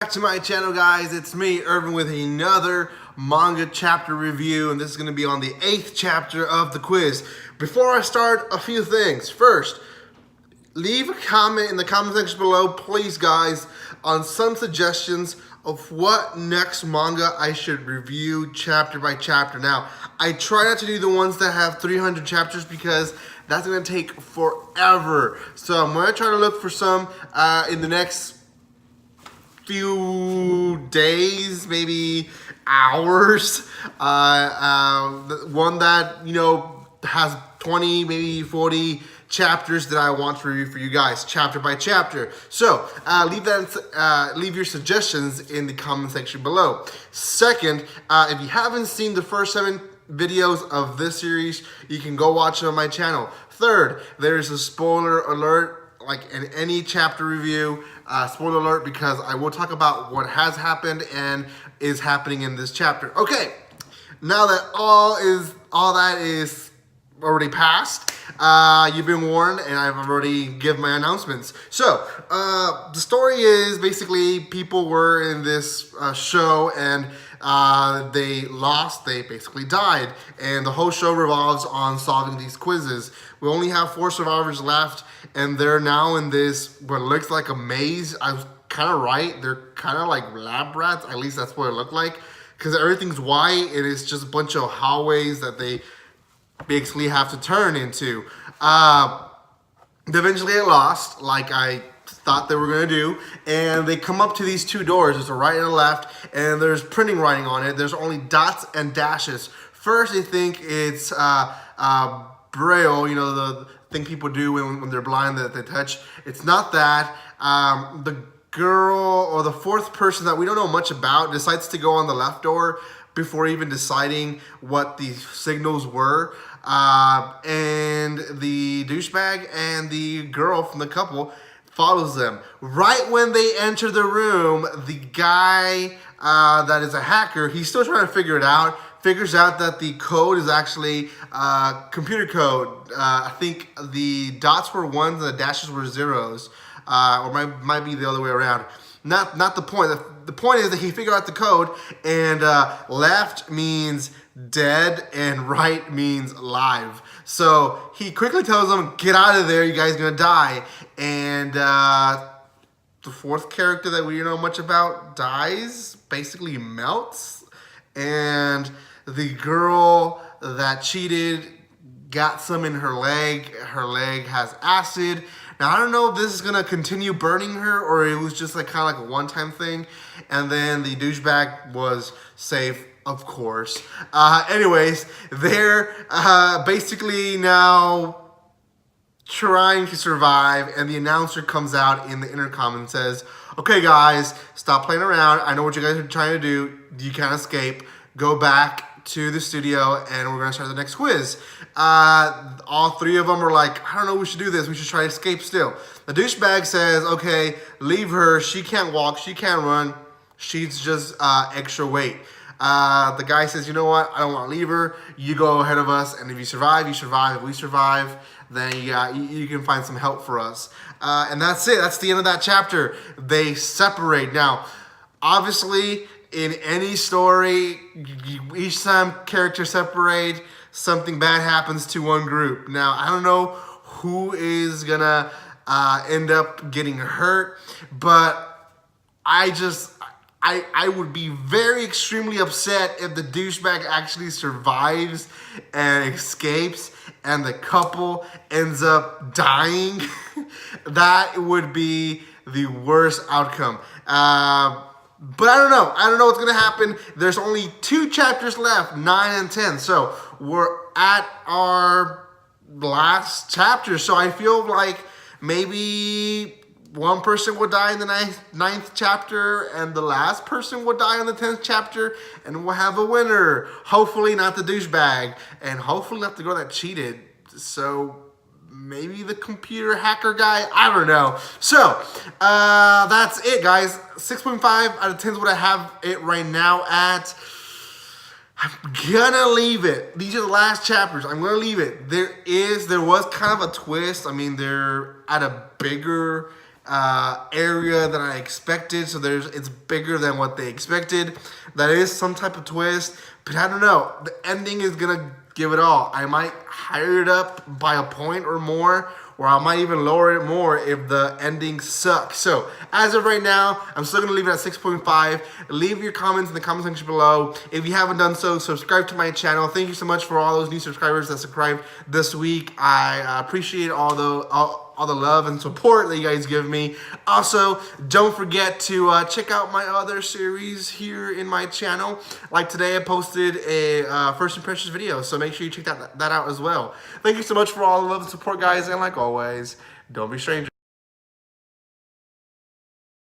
Back to my channel, guys. It's me, Irvin, with another manga chapter review, and this is going to be on the 8th chapter of the quiz. Before I start, a few things. First, leave a comment in the comment section below, please, guys, on some suggestions of what next manga I should review chapter by chapter. Now, I try not to do the ones that have 300 chapters because that's going to take forever. So I'm going to try to look for some in the next few days, maybe hours. One that, you know, has 20, maybe 40 chapters that I want to review for you guys, chapter by chapter. So leave your suggestions in the comment section below. Second, if you haven't seen the first 7 videos of this series, you can go watch them on my channel. Third, there's a spoiler alert like in any chapter review, spoiler alert, because I will talk about what has happened and is happening in this chapter. Okay, now that all that is already passed, you've been warned, and I've already given my announcements. So the story is basically people were in this show and they lost, they basically died, and the whole show revolves on solving these quizzes. We only have 4 survivors left, and they're now in this, what looks like a maze. I was kind of right, they're kind of like lab rats, at least that's what it looked like, because everything's white, it is just a bunch of hallways that they basically have to turn into. They eventually get lost, like I thought they were gonna do, and they come up to these 2 doors. There's a right and a left, and there's printing writing on it. There's only dots and dashes. First, they think it's Braille, you know, the thing people do when they're blind that they touch. It's not that. The girl, or the 4th person that we don't know much about, decides to go on the left door before even deciding what the signals were. And the douchebag and the girl from the couple follows them. Right when they enter the room, the guy that is a hacker, he's still trying to figure it out, figures out that the code is actually computer code. I think the dots were 1s and the dashes were 0s, or might be the other way around. Not the point. The point is that he figured out the code, and left means dead and right means live. So he quickly tells them, get out of there, you guys are gonna die. And the 4th character that we don't know much about dies, basically melts. And the girl that cheated got some in her leg. Her leg has acid. Now, I don't know if this is going to continue burning her or it was just like kind of like a one-time thing. And then the douchebag was safe, of course. Anyways, they're basically now trying to survive, and the announcer comes out in the intercom and says, okay, guys, stop playing around. I know what you guys are trying to do. You can't escape. Go back to the studio, and we're going to start the next quiz. All 3 of them are like, I don't know, we should do this. We should try to escape still. The douchebag says, okay, leave her. She can't walk. She can't run. She's just extra weight. The guy says, you know what? I don't want to leave her. You go ahead of us, and if you survive, you survive. If we survive, then you can find some help for us. And that's it. That's the end of that chapter. They separate. Now, obviously, in any story, each time characters separate, something bad happens to one group. Now, I don't know who is gonna end up getting hurt, but I would be very extremely upset if the douchebag actually survives and escapes and the couple ends up dying. That would be the worst outcome. But I don't know. I don't know what's going to happen. There's only 2 chapters left, 9 and 10. So we're at our last chapter. So I feel like maybe one person will die in the 9th chapter and the last person will die in the 10th chapter, and we'll have a winner. Hopefully not the douchebag, and hopefully not the girl that cheated. So maybe the computer hacker guy, I don't know. So that's it, guys. 6.5 out of 10 is what I have it right now at. I'm gonna leave it. These are the last chapters. I'm gonna leave it. There was kind of a twist. I mean, they're at a bigger area than I expected. So it's bigger than what they expected. That is some type of twist, but I don't know. The ending is gonna give it all. I might higher it up by a point or more, or I might even lower it more if the ending sucks. So as of right now, I'm still gonna leave it at 6.5. Leave your comments in the comment section below. If you haven't done so, subscribe to my channel. Thank you so much for all those new subscribers that subscribed this week. I appreciate all the love and support that you guys give me. Also, don't forget to check out my other series here in my channel. Like today, I posted a first impressions video, so make sure you check that out as well. Thank you so much for all the love and support, guys, and like always, don't be strangers.